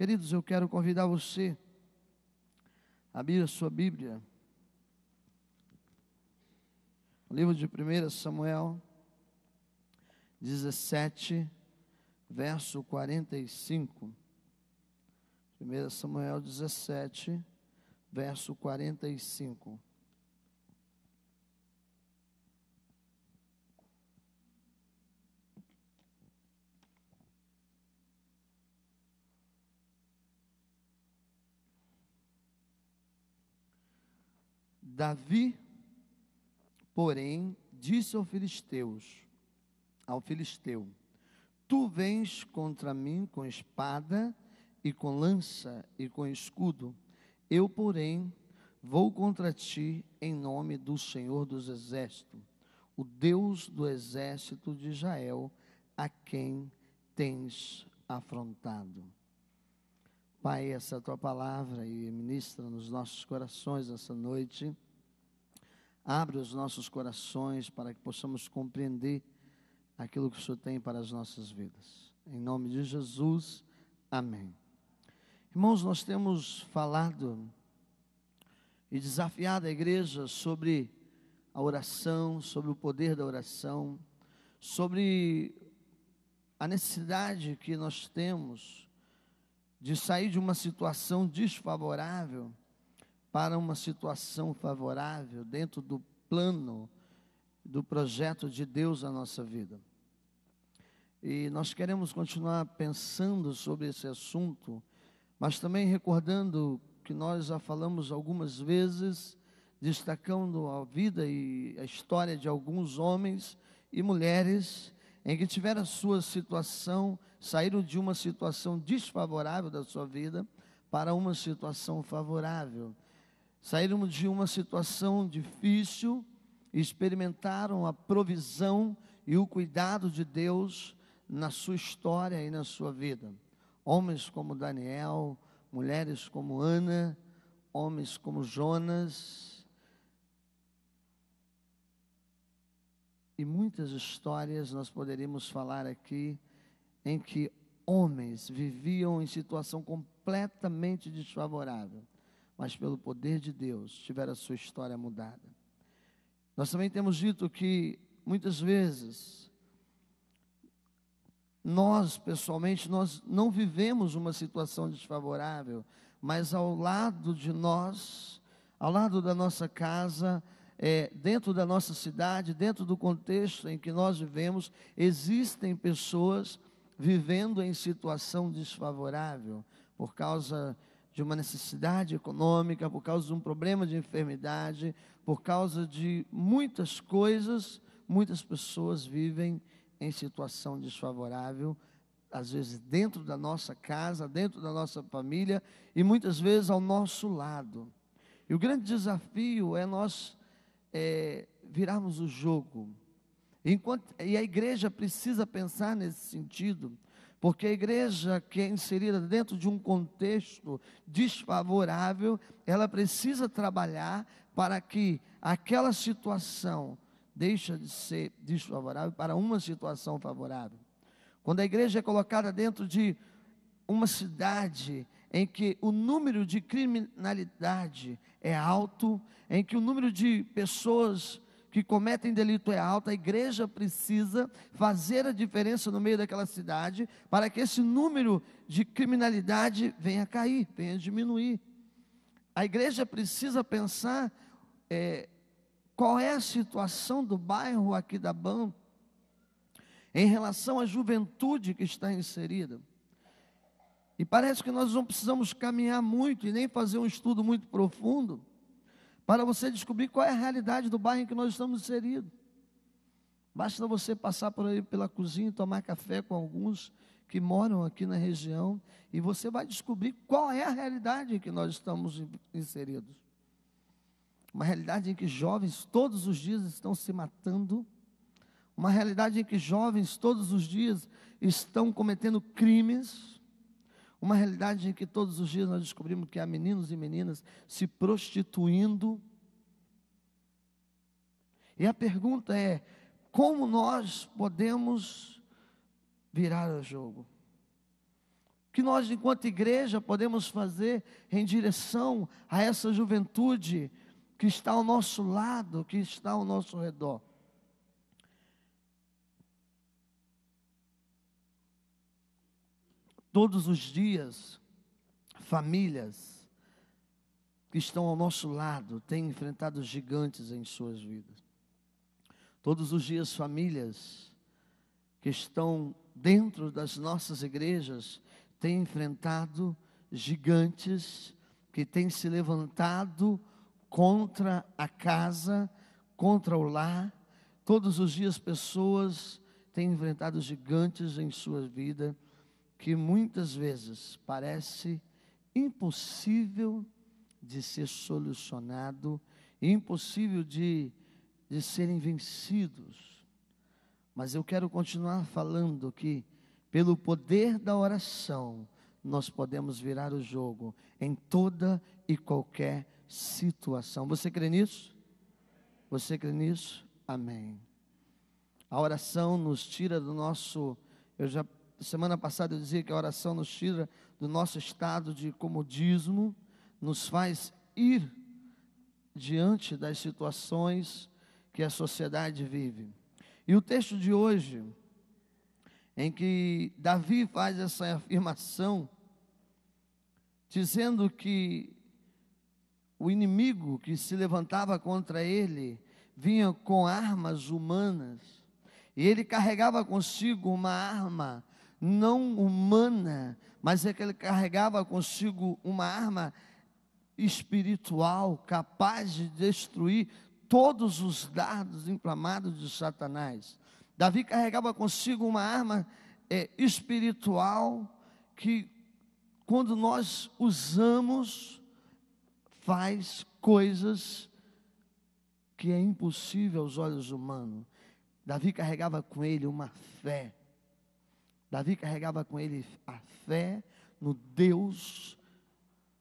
Queridos, eu quero convidar você a abrir a sua Bíblia. O livro de 1 Samuel 17, verso 45. 1 Samuel 17, verso 45. Davi, porém, disse ao filisteu: tu vens contra mim com espada e com lança e com escudo. Eu, porém, vou contra ti em nome do Senhor dos Exércitos, o Deus do exército de Israel, a quem tens afrontado. Pai, essa é a tua palavra e ministra nos nossos corações essa noite. Abre os nossos corações para que possamos compreender aquilo que o Senhor tem para as nossas vidas. Em nome de Jesus, amém. Irmãos, nós temos falado e desafiado a igreja sobre a oração, sobre o poder da oração, sobre a necessidade que nós temos de sair de uma situação desfavorável para uma situação favorável dentro do plano, do projeto de Deus na nossa vida. E nós queremos continuar pensando sobre esse assunto, mas também recordando que nós já falamos algumas vezes, destacando a vida e a história de alguns homens e mulheres em que tiveram a sua situação, saíram de uma situação desfavorável da sua vida para uma situação favorável. Saíram de uma situação difícil e experimentaram a provisão e o cuidado de Deus na sua história e na sua vida. Homens como Daniel, mulheres como Ana, homens como Jonas, e muitas histórias nós poderíamos falar aqui, em que homens viviam em situação completamente desfavorável, mas pelo poder de Deus tiveram a sua história mudada. Nós também temos dito que muitas vezes nós pessoalmente não vivemos uma situação desfavorável, mas ao lado de nós, ao lado da nossa casa, dentro da nossa cidade, dentro do contexto em que nós vivemos, existem pessoas vivendo em situação desfavorável por causa de uma necessidade econômica, por causa de um problema de enfermidade, por causa de muitas coisas. Muitas pessoas vivem em situação desfavorável, às vezes dentro da nossa casa, dentro da nossa família e muitas vezes ao nosso lado. E o grande desafio é nós virarmos o jogo. E a igreja precisa pensar nesse sentido, porque a igreja que é inserida dentro de um contexto desfavorável, ela precisa trabalhar para que aquela situação deixe de ser desfavorável para uma situação favorável. Quando a igreja é colocada dentro de uma cidade em que o número de criminalidade é alto, em que o número de pessoas que cometem delito é alto, a igreja precisa fazer a diferença no meio daquela cidade, para que esse número de criminalidade venha a cair, venha a diminuir. A igreja precisa pensar qual é a situação do bairro Aquidabã em relação à juventude que está inserida. E parece que nós não precisamos caminhar muito e nem fazer um estudo muito profundo para você descobrir qual é a realidade do bairro em que nós estamos inseridos. Basta você passar por aí pela cozinha e tomar café com alguns que moram aqui na região, e você vai descobrir qual é a realidade em que nós estamos inseridos. Uma realidade em que jovens todos os dias estão se matando, uma realidade em que jovens todos os dias estão cometendo crimes, uma realidade em que todos os dias nós descobrimos que há meninos e meninas se prostituindo. E a pergunta é: como nós podemos virar o jogo? que nós, enquanto igreja, podemos fazer em direção a essa juventude que está ao nosso lado, que está ao nosso redor? Todos os dias, famílias que estão ao nosso lado têm enfrentado gigantes em suas vidas. Todos os dias, famílias que estão dentro das nossas igrejas têm enfrentado gigantes que têm se levantado contra a casa, contra o lar. Todos os dias, pessoas têm enfrentado gigantes em sua vida que muitas vezes parece impossível de ser solucionado, impossível de serem vencidos. Mas eu quero continuar falando que, pelo poder da oração, nós podemos virar o jogo em toda e qualquer situação. Você crê nisso? Você crê nisso? Amém. A oração nos tira do nosso... Semana passada eu dizia que a oração nos tira do nosso estado de comodismo, nos faz ir diante das situações que a sociedade vive. E o texto de hoje, em que Davi faz essa afirmação, dizendo que o inimigo que se levantava contra ele vinha com armas humanas, e ele carregava consigo uma arma não humana, mas é que ele carregava consigo uma arma espiritual, capaz de destruir todos os dardos inflamados de Satanás. Davi carregava consigo uma arma espiritual, que quando nós usamos, faz coisas que é impossível aos olhos humanos. Davi carregava com ele uma fé. Davi carregava com ele a fé no Deus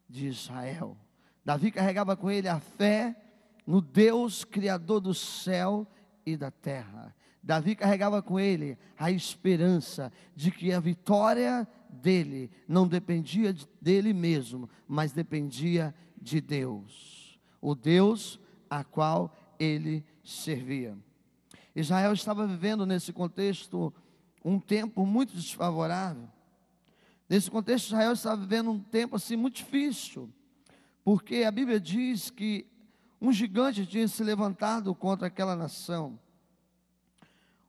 de Israel. Davi carregava com ele a fé no Deus criador do céu e da terra. Davi carregava com ele a esperança de que a vitória dele não dependia dele mesmo, mas dependia de Deus, o Deus a qual ele servia. Israel estava vivendo nesse contexto um tempo muito desfavorável. Nesse contexto, Israel estava vivendo um tempo assim muito difícil, porque a Bíblia diz que um gigante tinha se levantado contra aquela nação.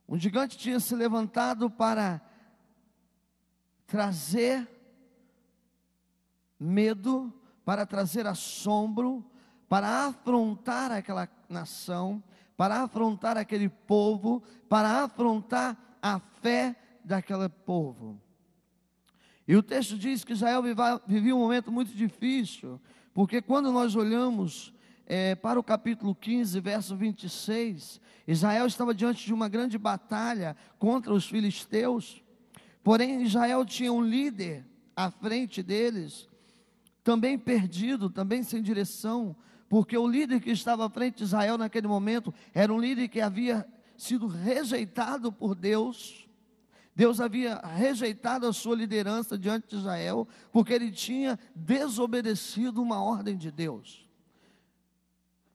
Um gigante tinha se levantado para trazer medo, para trazer assombro, para afrontar aquela nação, para afrontar aquele povo, para afrontar a fé daquele povo. E o texto diz que Israel vivia um momento muito difícil, porque quando nós olhamos para o capítulo 15, verso 26, Israel estava diante de uma grande batalha contra os filisteus, porém Israel tinha um líder à frente deles, também perdido, também sem direção, porque o líder que estava à frente de Israel naquele momento era um líder que havia sido rejeitado por Deus. Deus havia rejeitado a sua liderança diante de Israel, porque ele tinha desobedecido uma ordem de Deus.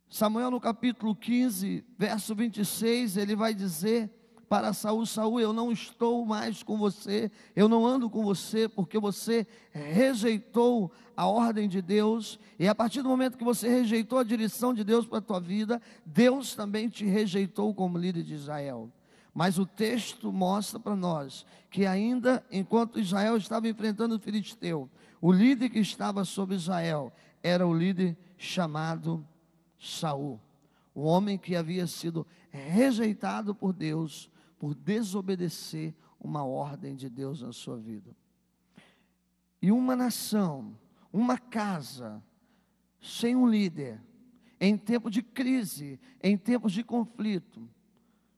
Samuel, no capítulo 15, verso 26, ele vai dizer para Saul: Saul, eu não estou mais com você, eu não ando com você, porque você rejeitou a ordem de Deus, e a partir do momento que você rejeitou a direção de Deus para a tua vida, Deus também te rejeitou como líder de Israel. Mas o texto mostra para nós que ainda enquanto Israel estava enfrentando o filisteu, o líder que estava sobre Israel era o líder chamado Saul, o homem que havia sido rejeitado por Deus por desobedecer uma ordem de Deus na sua vida. E uma nação, uma casa sem um líder, em tempo de crise, em tempos de conflito,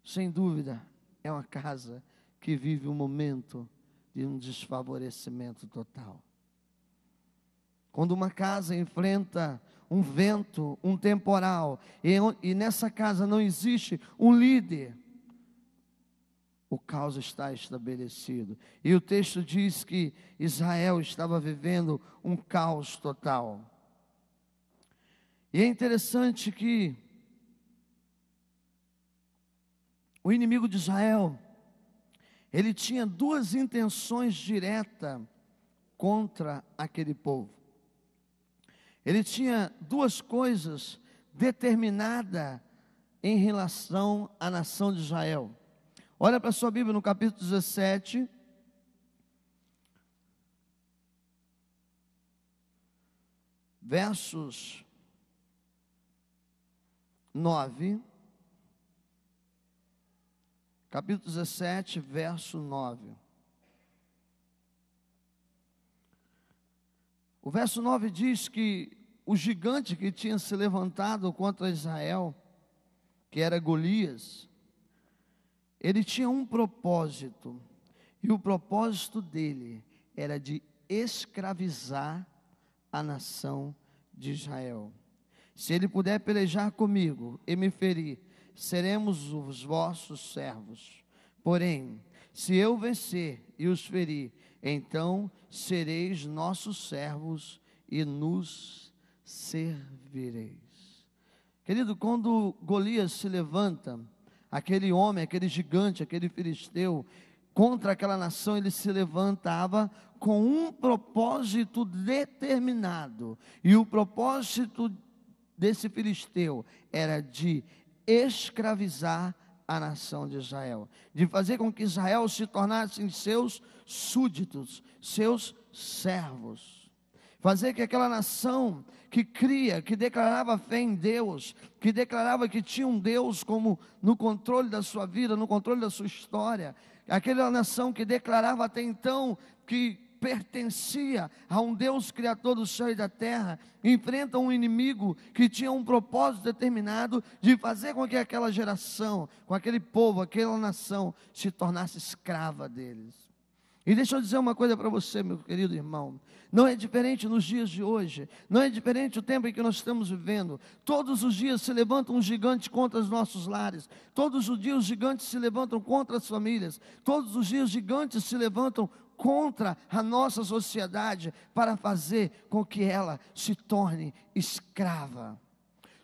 sem dúvida, é uma casa que vive um momento de um desfavorecimento total. Quando uma casa enfrenta um vento, um temporal, e nessa casa não existe um líder, o caos está estabelecido. E o texto diz que Israel estava vivendo um caos total. E é interessante que o inimigo de Israel, ele tinha duas intenções diretas contra aquele povo. Ele tinha duas coisas determinadas em relação à nação de Israel. Olha para a sua Bíblia no capítulo 17. Versos 9. Capítulo 17, verso 9. O verso 9 diz que o gigante que tinha se levantado contra Israel, que era Golias, ele tinha um propósito, e o propósito dele era de escravizar a nação de Israel. Se ele puder pelejar comigo e me ferir, seremos os vossos servos. Porém, se eu vencer e os ferir, então sereis nossos servos e nos servireis. Querido, quando Golias se levanta, aquele homem, aquele gigante, aquele filisteu, contra aquela nação, ele se levantava com um propósito determinado. E o propósito desse filisteu era de escravizar a nação de Israel, de fazer com que Israel se tornasse seus súditos, seus servos, fazer que aquela nação que cria, que declarava fé em Deus, que declarava que tinha um Deus como no controle da sua vida, no controle da sua história, aquela nação que declarava até então que pertencia a um Deus criador do céu e da terra, enfrenta um inimigo que tinha um propósito determinado de fazer com que aquela geração, com aquele povo, aquela nação se tornasse escrava deles. E deixa eu dizer uma coisa para você, meu querido irmão, não é diferente nos dias de hoje, não é diferente o tempo em que nós estamos vivendo. Todos os dias se levanta um gigante contra os nossos lares, todos os dias os gigantes se levantam contra as famílias, todos os dias os gigantes se levantam contra a nossa sociedade para fazer com que ela se torne escrava.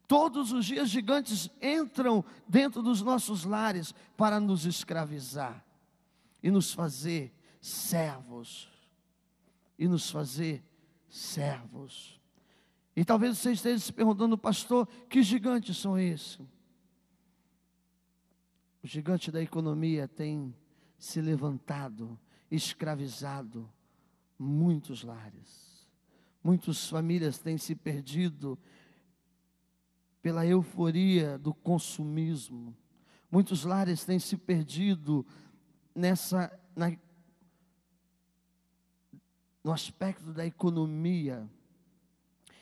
Todos os dias gigantes entram dentro dos nossos lares para nos escravizar e nos fazer servos. E talvez você esteja se perguntando, pastor, que gigantes são esses? O gigante da economia tem se levantado, escravizado muitos lares. Muitas famílias têm se perdido pela euforia do consumismo. Muitos lares têm se perdido no aspecto da economia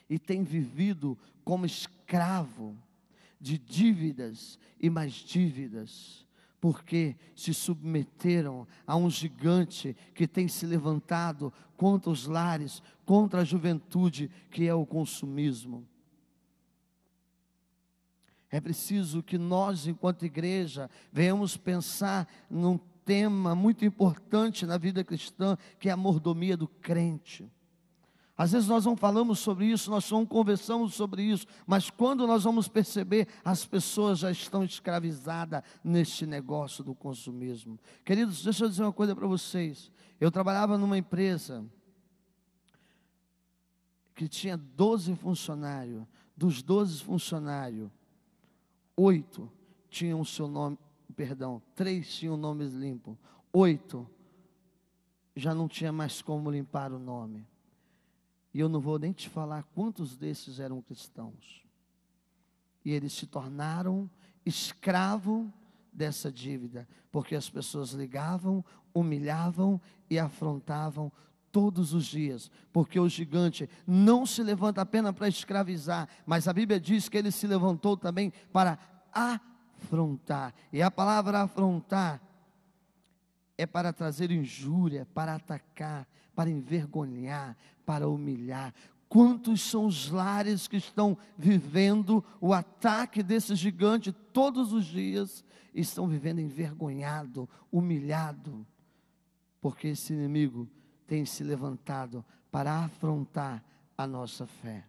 e têm vivido como escravo de dívidas e mais dívidas, porque se submeteram a um gigante que tem se levantado contra os lares, contra a juventude, que é o consumismo. É preciso que nós, enquanto igreja, venhamos pensar num tema muito importante na vida cristã, que é a mordomia do crente. Às vezes nós não falamos sobre isso, nós não conversamos sobre isso, mas quando nós vamos perceber, as pessoas já estão escravizadas neste negócio do consumismo. Queridos, deixa eu dizer uma coisa para vocês. Eu trabalhava numa empresa que tinha 12 funcionários. Dos 12 funcionários, 8 tinham o seu nome, 3 tinham nomes limpos, 8 já não tinha mais como limpar o nome. E eu não vou nem te falar quantos desses eram cristãos. E eles se tornaram escravos dessa dívida, porque as pessoas ligavam, humilhavam e afrontavam todos os dias, porque o gigante não se levanta apenas para escravizar, mas a Bíblia diz que ele se levantou também para afrontar. E a palavra afrontar é para trazer injúria, para atacar, para envergonhar, para humilhar. Quantos são os lares que estão vivendo o ataque desse gigante todos os dias, e estão vivendo envergonhado, humilhado, porque esse inimigo tem se levantado para afrontar a nossa fé.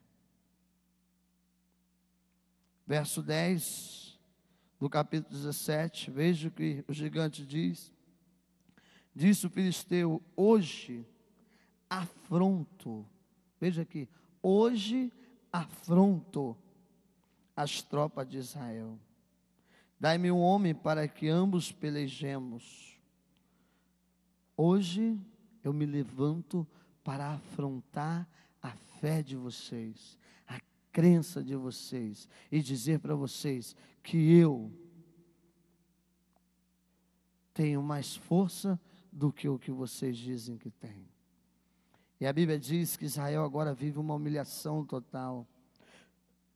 Verso 10 do capítulo 17, veja o que o gigante diz. Disse o filisteu: hoje afronto, veja aqui, hoje afronto as tropas de Israel. Dai-me um homem para que ambos pelejemos. Hoje eu me levanto para afrontar a fé de vocês, a crença de vocês, e dizer para vocês que eu tenho mais força do que o que vocês dizem que tem. E a Bíblia diz que Israel agora vive uma humilhação total.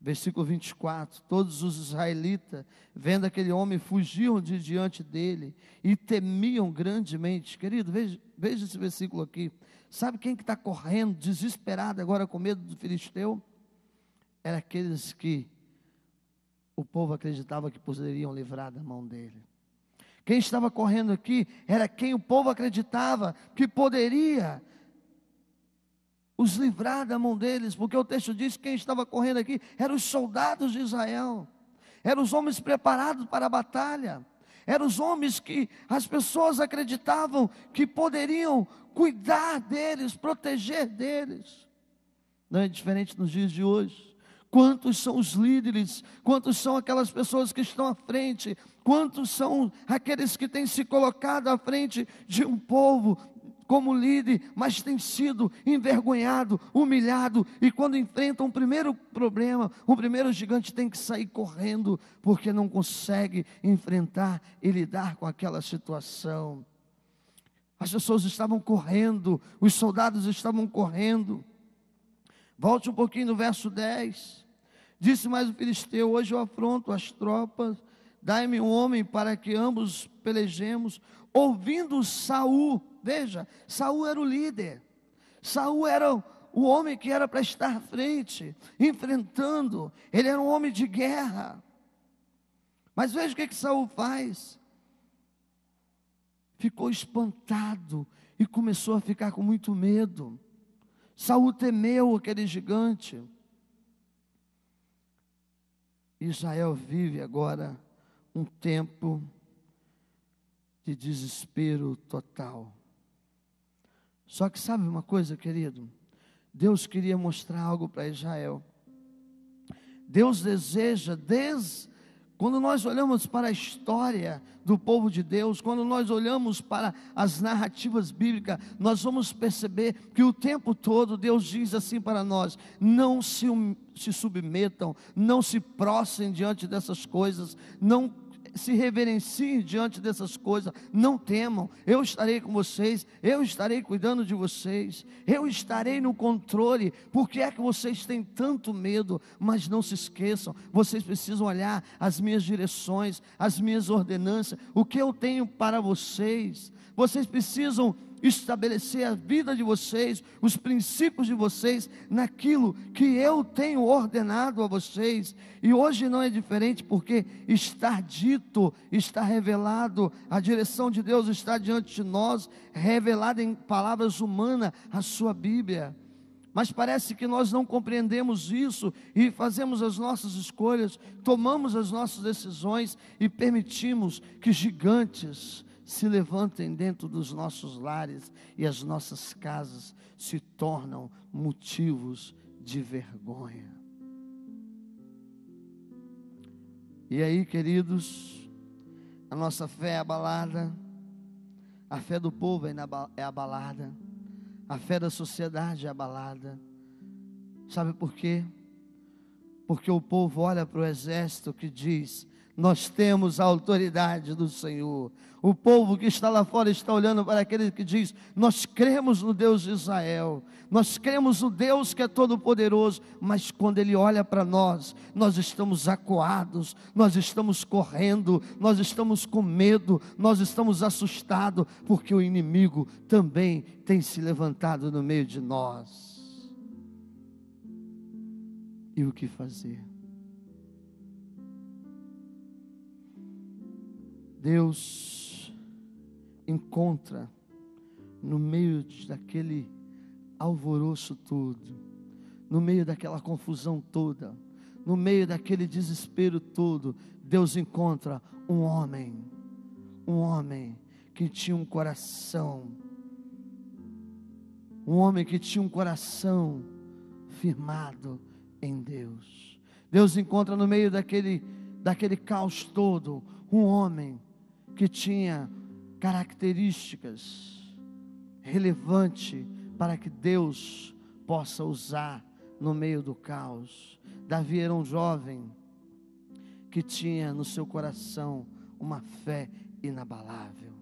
Versículo 24, todos os israelitas, vendo aquele homem, fugiam de diante dele e temiam grandemente. Querido, veja esse versículo aqui. Sabe quem que está correndo, desesperado agora com medo do filisteu? Era aqueles que o povo acreditava que poderiam livrar da mão dele. Quem estava correndo aqui era quem o povo acreditava que poderia os livrar da mão deles, porque o texto diz que quem estava correndo aqui eram os soldados de Israel, eram os homens preparados para a batalha, eram os homens que as pessoas acreditavam que poderiam cuidar deles, proteger deles. Não é diferente nos dias de hoje. Quantos são os líderes, quantos são aquelas pessoas que estão à frente, quantos são aqueles que têm se colocado à frente de um povo como líder, mas tem sido envergonhado, humilhado, e quando enfrentam um primeiro problema, o primeiro gigante tem que sair correndo, porque não consegue enfrentar e lidar com aquela situação. As pessoas estavam correndo, os soldados estavam correndo. Volte um pouquinho no verso 10, disse mais o filisteu: hoje eu afronto as tropas, dai-me um homem para que ambos pelejemos. Ouvindo Saul, veja, Saul era o líder, Saul era o homem que era para estar à frente, enfrentando, ele era um homem de guerra. Mas veja o que Saul faz, ficou espantado e começou a ficar com muito medo. Saul temeu aquele gigante. Israel vive agora um tempo de desespero total. Só que sabe uma coisa, querido? Deus queria mostrar algo para Israel. Deus deseja, quando nós olhamos para a história do povo de Deus, quando nós olhamos para as narrativas bíblicas, nós vamos perceber que o tempo todo Deus diz assim para nós: não se submetam, não se prostrem diante dessas coisas, não se reverenciem diante dessas coisas, não temam, eu estarei com vocês, eu estarei cuidando de vocês, eu estarei no controle. Por que é que vocês têm tanto medo? Mas não se esqueçam, vocês precisam olhar as minhas direções, as minhas ordenanças, o que eu tenho para vocês. Vocês precisam estabelecer a vida de vocês, os princípios de vocês, naquilo que eu tenho ordenado a vocês. E hoje não é diferente, porque está dito, está revelado, a direção de Deus está diante de nós, revelada em palavras humanas, a sua Bíblia. Mas parece que nós não compreendemos isso e fazemos as nossas escolhas, tomamos as nossas decisões e permitimos que gigantes se levantem dentro dos nossos lares, e as nossas casas se tornam motivos de vergonha. E aí, queridos, a nossa fé é abalada, a fé do povo é abalada, a fé da sociedade é abalada. Sabe por quê? Porque o povo olha para o exército que diz: nós temos a autoridade do Senhor. O povo que está lá fora está olhando para aquele que diz: nós cremos no Deus de Israel, nós cremos no Deus que é todo poderoso. Mas quando ele olha para nós, nós estamos acuados, nós estamos correndo, nós estamos com medo, nós estamos assustados, porque o inimigo também tem se levantado no meio de nós. e o que fazer. Deus encontra no meio daquele alvoroço todo, no meio daquela confusão toda, no meio daquele desespero todo, Deus encontra um homem que tinha um coração, firmado em Deus. Deus encontra no meio daquele caos todo, um homem que tinha características relevantes para que Deus possa usar no meio do caos. Davi era um jovem que tinha no seu coração uma fé inabalável.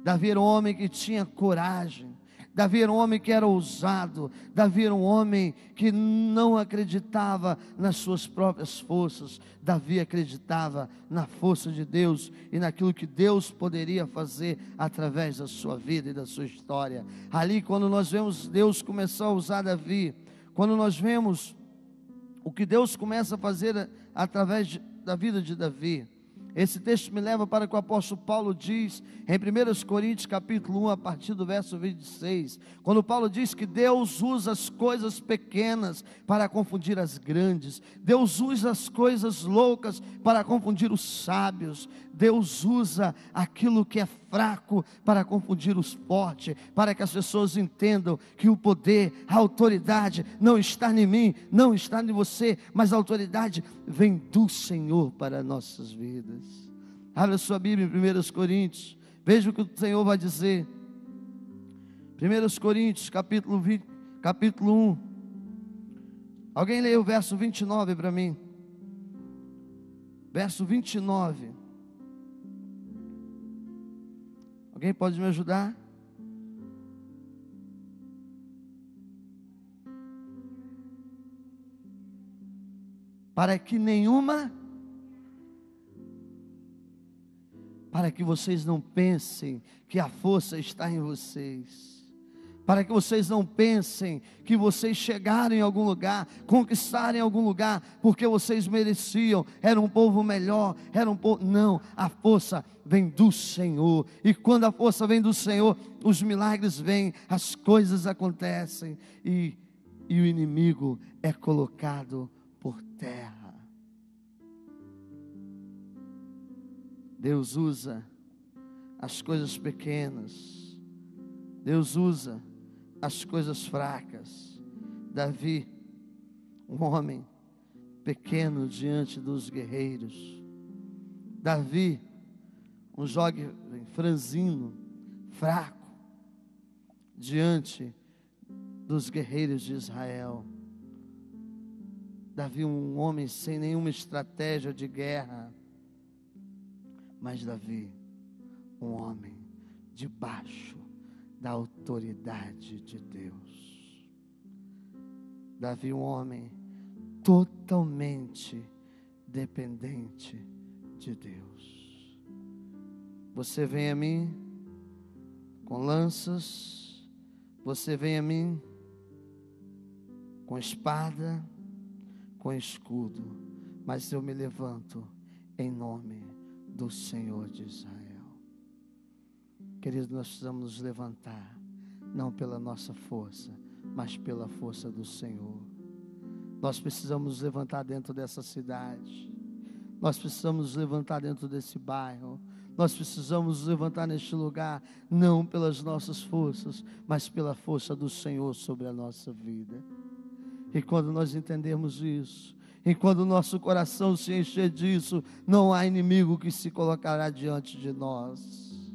Davi era um homem que tinha coragem. Davi era um homem que era ousado. Davi era um homem que não acreditava nas suas próprias forças. Davi acreditava na força de Deus e naquilo que Deus poderia fazer através da sua vida e da sua história. Ali, quando nós vemos Deus começar a usar Davi, quando nós vemos o que Deus começa a fazer através da vida de Davi, esse texto me leva para o que o apóstolo Paulo diz em 1 Coríntios capítulo 1, a partir do verso 26, quando Paulo diz que Deus usa as coisas pequenas para confundir as grandes, Deus usa as coisas loucas para confundir os sábios, Deus usa aquilo que é fraco para confundir os fortes, para que as pessoas entendam que o poder, a autoridade não está em mim, não está em você, mas a autoridade vem do Senhor para nossas vidas. Abra sua Bíblia em 1 Coríntios, veja o que o Senhor vai dizer. 1 Coríntios capítulo 1. Alguém leia o verso 29 para mim. Verso 29. Alguém pode me ajudar? Para que vocês não pensem que a força está em vocês, para que vocês não pensem que vocês chegaram em algum lugar, conquistaram em algum lugar, porque vocês mereciam, era um povo melhor, não, a força vem do Senhor, e quando a força vem do Senhor, os milagres vêm, as coisas acontecem, e o inimigo é colocado por terra. Deus usa as coisas pequenas, Deus usa as coisas fracas. Davi, um homem pequeno diante dos guerreiros. Davi, um jovem franzino, fraco, diante dos guerreiros de Israel. Davi, um homem sem nenhuma estratégia de guerra, mas Davi, um homem debaixo da autoridade de Deus. Davi, um homem totalmente dependente de Deus. Você vem a mim com lanças, você vem a mim com espada, com escudo, mas eu me levanto em nome do Senhor de Israel. Queridos, nós precisamos nos levantar, não pela nossa força, mas pela força do Senhor. Nós precisamos nos levantar dentro dessa cidade, nós precisamos nos levantar dentro desse bairro, nós precisamos nos levantar neste lugar, não pelas nossas forças, mas pela força do Senhor sobre a nossa vida. E quando nós entendermos isso, e quando o nosso coração se encher disso, não há inimigo que se colocará diante de nós,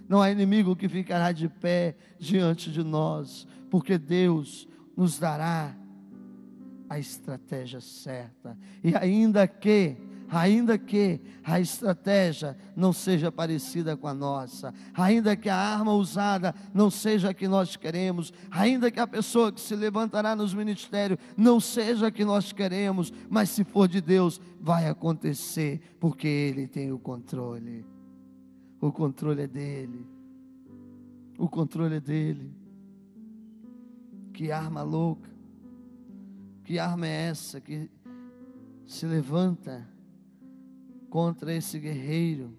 não há inimigo que ficará de pé diante de nós, porque Deus nos dará a estratégia certa. E ainda que a estratégia não seja parecida com a nossa, ainda que a arma usada não seja a que nós queremos, ainda que a pessoa que se levantará nos ministérios não seja a que nós queremos, mas se for de Deus, vai acontecer, porque Ele tem o controle. O controle é dele. O controle é dele. Que arma louca, que arma é essa que se levanta contra esse guerreiro.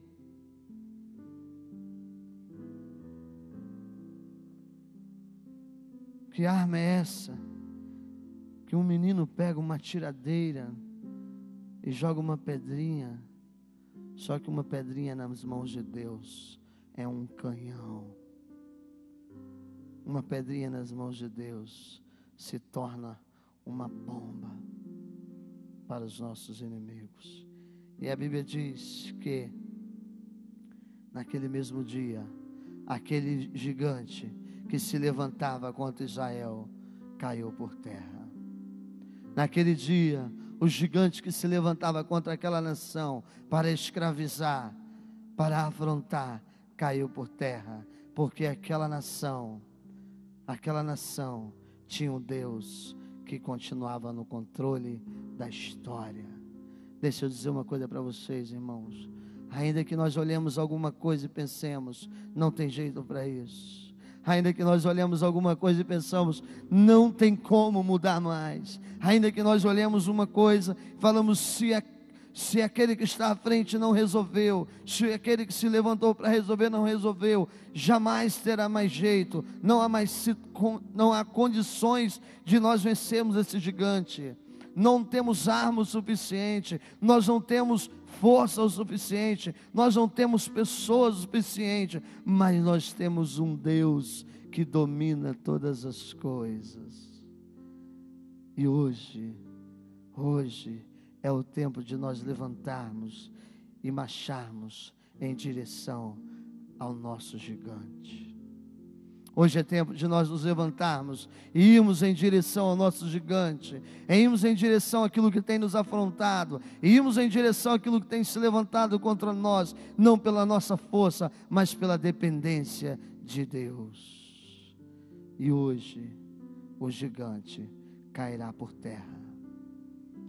Que arma é essa? Que um menino pega uma tiradeira e joga uma pedrinha, só que uma pedrinha nas mãos de Deus é um canhão. Uma pedrinha nas mãos de Deus se torna uma bomba para os nossos inimigos. E a Bíblia diz que naquele mesmo dia, aquele gigante que se levantava contra Israel caiu por terra. Naquele dia, o gigante que se levantava contra aquela nação para escravizar, para afrontar, caiu por terra, porque aquela nação tinha um Deus que continuava no controle da história. Deixa eu dizer uma coisa para vocês, irmãos. Ainda que nós olhemos alguma coisa e pensemos, não tem jeito para isso. Ainda que nós olhemos alguma coisa e pensamos, não tem como mudar mais. Ainda que nós olhemos uma coisa e falamos, se aquele que está à frente não resolveu, se aquele que se levantou para resolver não resolveu, jamais terá mais jeito. Não há condições de nós vencermos esse gigante. Não temos arma o suficiente, nós não temos força o suficiente, nós não temos pessoas o suficiente, mas nós temos um Deus que domina todas as coisas. E hoje é o tempo de nós levantarmos e marcharmos em direção ao nosso gigante. Hoje é tempo de nós nos levantarmos e irmos em direção ao nosso gigante, irmos em direção àquilo que tem nos afrontado, irmos em direção àquilo que tem se levantado contra nós, não pela nossa força, mas pela dependência de Deus. E hoje o gigante cairá por terra.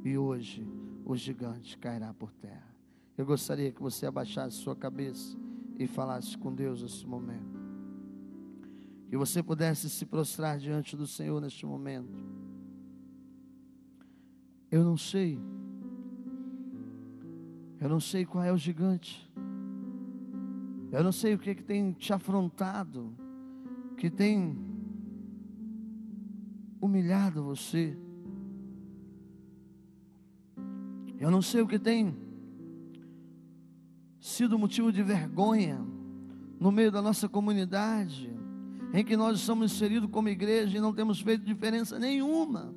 E hoje o gigante cairá por terra. Eu gostaria que você abaixasse sua cabeça e falasse com Deus nesse momento. Que você pudesse se prostrar diante do Senhor neste momento. Eu não sei qual é o gigante. Eu não sei o que tem te afrontado, que tem humilhado você. Eu não sei o que tem sido motivo de vergonha no meio da nossa comunidade, em que nós estamos inseridos como igreja e não temos feito diferença nenhuma.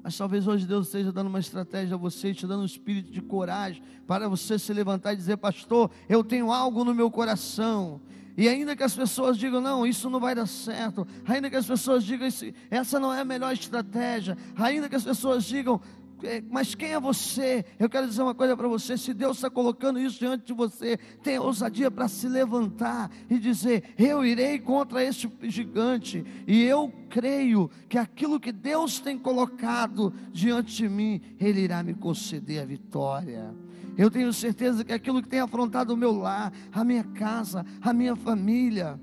Mas talvez hoje Deus esteja dando uma estratégia a você, te dando um espírito de coragem, para você se levantar e dizer, pastor, eu tenho algo no meu coração. E ainda que as pessoas digam, não, isso não vai dar certo, ainda que as pessoas digam, essa não é a melhor estratégia, ainda que as pessoas digam, mas quem é você? Eu quero dizer uma coisa para você, se Deus está colocando isso diante de você, tenha ousadia para se levantar e dizer, eu irei contra este gigante, e eu creio que aquilo que Deus tem colocado diante de mim, Ele irá me conceder a vitória. Eu tenho certeza que aquilo que tem afrontado o meu lar, a minha casa, a minha família,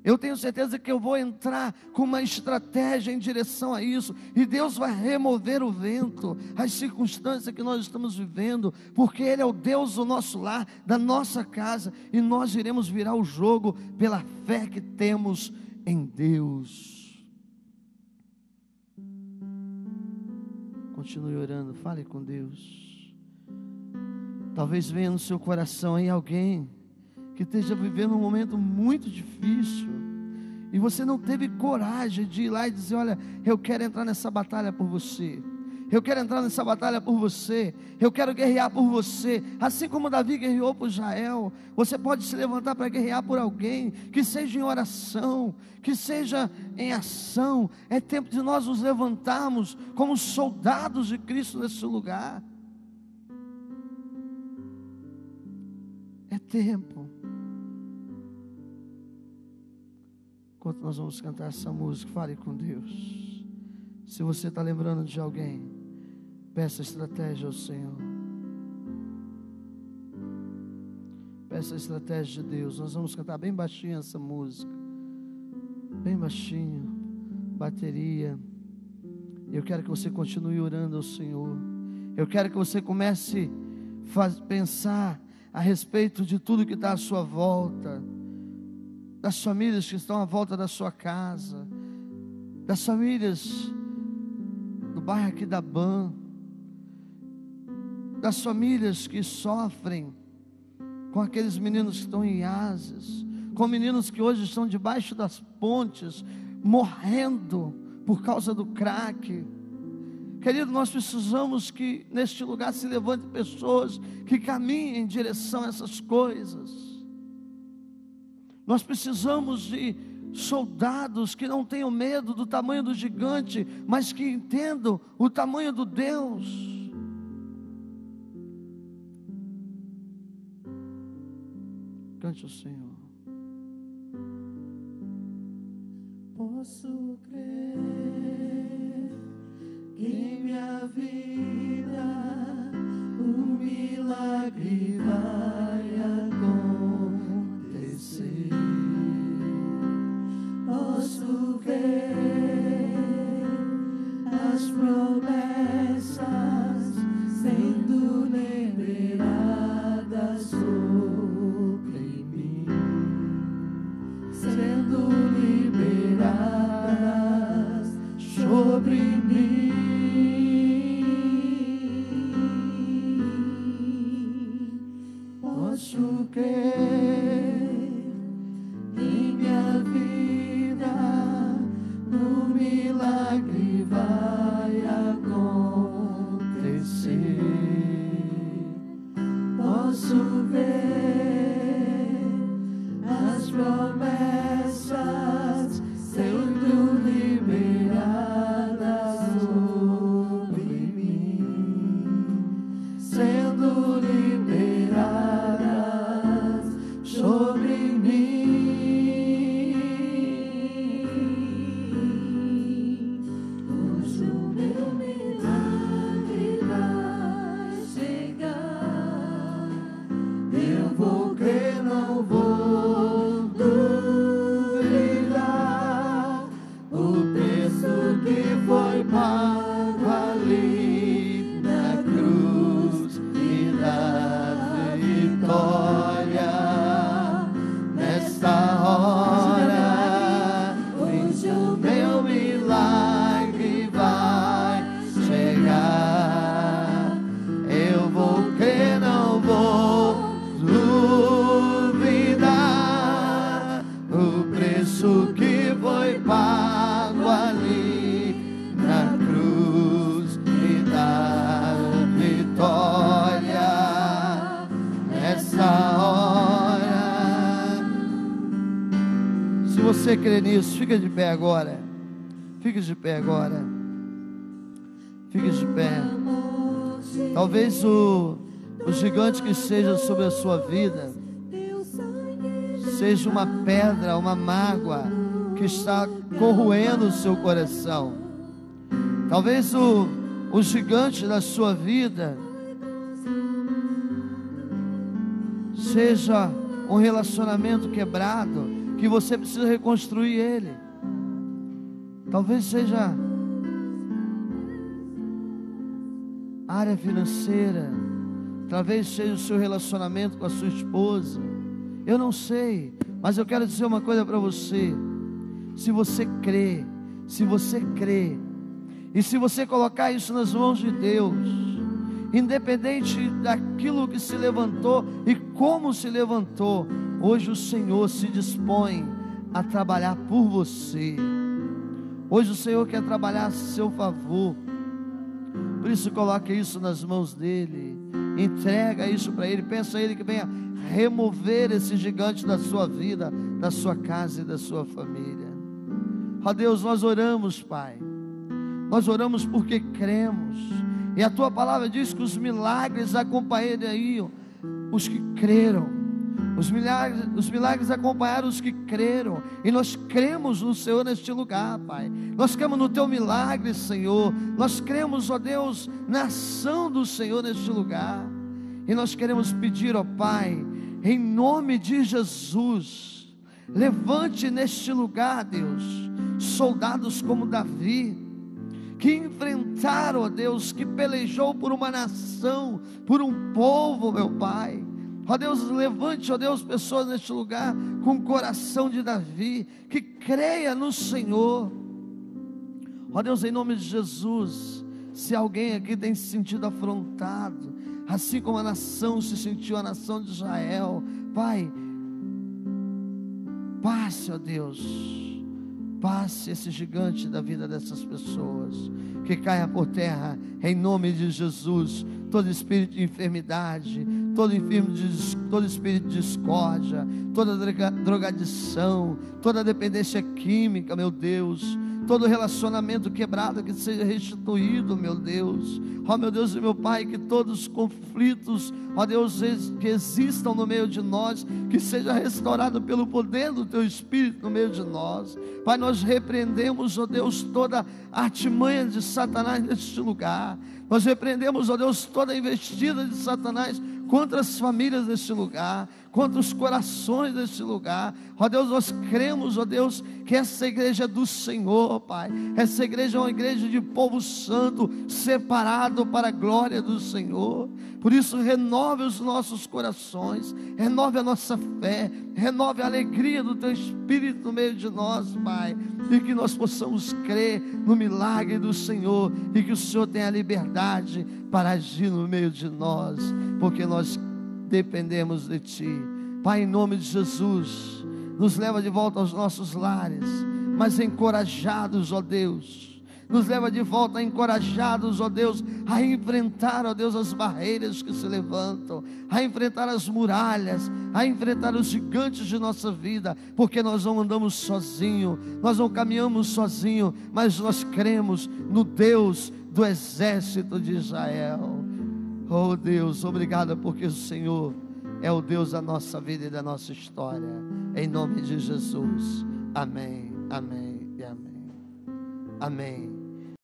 eu tenho certeza que eu vou entrar com uma estratégia em direção a isso, e Deus vai remover o vento, as circunstâncias que nós estamos vivendo, porque Ele é o Deus do nosso lar, da nossa casa, e nós iremos virar o jogo pela fé que temos em Deus. Continue orando, fale com Deus. Talvez venha no seu coração aí alguém que esteja vivendo um momento muito difícil, e você não teve coragem de ir lá e dizer, olha, eu quero entrar nessa batalha por você, eu quero entrar nessa batalha por você, eu quero guerrear por você, assim como Davi guerreou por Israel. Você pode se levantar para guerrear por alguém, que seja em oração, que seja em ação. É tempo de nós nos levantarmos como soldados de Cristo nesse lugar. É tempo. Enquanto nós vamos cantar essa música, fale com Deus. Se você está lembrando de alguém, peça estratégia ao Senhor. Peça a estratégia de Deus. Nós vamos cantar bem baixinho essa música, bem baixinho, bateria. Eu quero que você continue orando ao Senhor. Eu quero que você comece a pensar a respeito de tudo que está à sua volta, das famílias que estão à volta da sua casa, das famílias do bairro aqui da BAN, das famílias que sofrem com aqueles meninos que estão em asas, com meninos que hoje estão debaixo das pontes, morrendo por causa do crack. Querido, nós precisamos que neste lugar se levantem pessoas que caminhem em direção a essas coisas. Nós precisamos de soldados que não tenham medo do tamanho do gigante, mas que entendam o tamanho do Deus. Cante o Senhor. Posso crer que em minha vida um milagre vai acontecer. Posso ver as promessas sendo liberadas sobre mim, sendo liberadas sobre mim. Posso crer em minha vida um milagre vai acontecer. Posso ver as promessas sendo liberadas sobre mim, sendo liberadas sobre mim. Hoje o meu milagre vai chegar. Eu vou crer, não vou duvidar. O preço que foi pago ali na cruz me dá vitória. Nesta hora, hoje o meu milagre vai chegar. Eu vou crer, não vou duvidar. O preço que foi pago ali na cruz me dá vitória. Nessa hora, se você crê nisso, fica de pé agora. Fica de pé agora. Fica de pé. Talvez o gigante que seja sobre a sua vida seja uma pedra, uma mágoa que está corroendo o seu coração. Talvez o gigante da sua vida seja um relacionamento quebrado, que você precisa reconstruir ele. Talvez seja área financeira, talvez seja o seu relacionamento com a sua esposa. Eu não sei, mas eu quero dizer uma coisa para você. Se você crê, e se você colocar isso nas mãos de Deus, independente daquilo que se levantou e como se levantou, hoje o Senhor se dispõe a trabalhar por você. Hoje o Senhor quer trabalhar a seu favor. Por isso coloque isso nas mãos dele, entrega isso para ele, peça a ele que venha remover esse gigante da sua vida, da sua casa e da sua família. Ó Deus, nós oramos, Pai, nós oramos porque cremos, e a tua palavra diz que os milagres acompanhariam os que creram. Os milagres acompanharam os que creram, e nós cremos no Senhor neste lugar, Pai. Nós cremos no teu milagre, Senhor. Nós cremos, ó Deus, na ação do Senhor neste lugar, e nós queremos pedir, ó Pai, em nome de Jesus, levante neste lugar, Deus, soldados como Davi, que enfrentaram, ó Deus, que pelejou por uma nação, por um povo, meu Pai. Ó Deus, levante, ó Deus, pessoas neste lugar com o coração de Davi, que creia no Senhor. Ó Deus, em nome de Jesus, se alguém aqui tem se sentido afrontado, assim como a nação se sentiu, a nação de Israel, Pai, passe, ó Deus, passe esse gigante da vida dessas pessoas, que caia por terra, em nome de Jesus, todo espírito de enfermidade, todo espírito de discórdia, toda drogadição, toda dependência química, meu Deus, todo relacionamento quebrado que seja restituído, meu Deus. Ó meu Deus e meu Pai, que todos os conflitos, ó Deus, que existam no meio de nós, que seja restaurado pelo poder do Teu Espírito no meio de nós. Pai, nós repreendemos, ó Deus, toda a artimanha de Satanás neste lugar. Nós repreendemos, ó Deus, toda a investida de Satanás contra as famílias deste lugar, contra os corações deste lugar. Ó Deus, nós cremos, ó Deus, que essa igreja é do Senhor, Pai. Essa igreja é uma igreja de povo santo, separado para a glória do Senhor. Por isso, renove os nossos corações, renove a nossa fé, renove a alegria do Teu Espírito no meio de nós, Pai, e que nós possamos crer no milagre do Senhor, e que o Senhor tenha liberdade para agir no meio de nós, porque nós dependemos de Ti. Pai, em nome de Jesus, nos leva de volta aos nossos lares, mas encorajados, ó Deus. Nos leva de volta encorajados, ó Deus, a enfrentar, ó Deus, as barreiras que se levantam, a enfrentar as muralhas, a enfrentar os gigantes de nossa vida, porque nós não andamos sozinhos, nós não caminhamos sozinhos, mas nós cremos no Deus do exército de Israel. Oh Deus, obrigado, porque o Senhor é o Deus da nossa vida e da nossa história, em nome de Jesus. Amém, amém e amém. Amém.